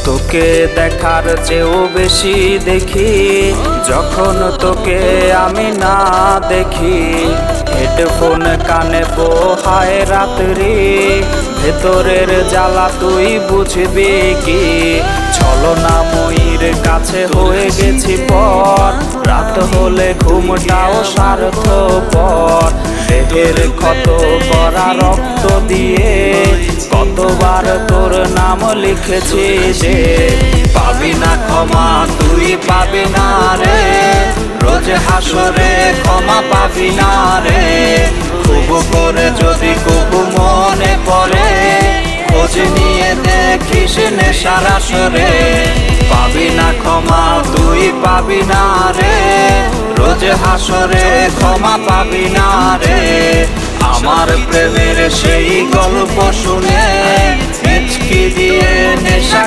তোকে দেখার চেয়েও বেশি দেখি যখন তোকে আমি না দেখি। হেডফোন কানে পোহায় রাত্রি, ভেতরের জ্বালা তুই বুঝবি কি? ছলনাময়ীর কাছে হয়ে গেছি পর, রাত হলে ঘুমটাও স্বার্থপর। দেহের ক্ষত করা রক্ত দিয়ে কতবার তোর নাম লিখেছি যে, পাবি না ক্ষমা তুই পাবি না রে, রোজ হাসরে ক্ষমা পাবি না রে। খুব করে যদি কবু মনে পড়ে, খোঁজ নিয়ে দেখিস নেশার আসরে। পাবি না ক্ষমা তুই পাবি না রে, রোজ হাসরে ক্ষমা পাবি না রে। আমার প্রেমের সেই গল্প শুনে হিচকি দিয়ে নেশা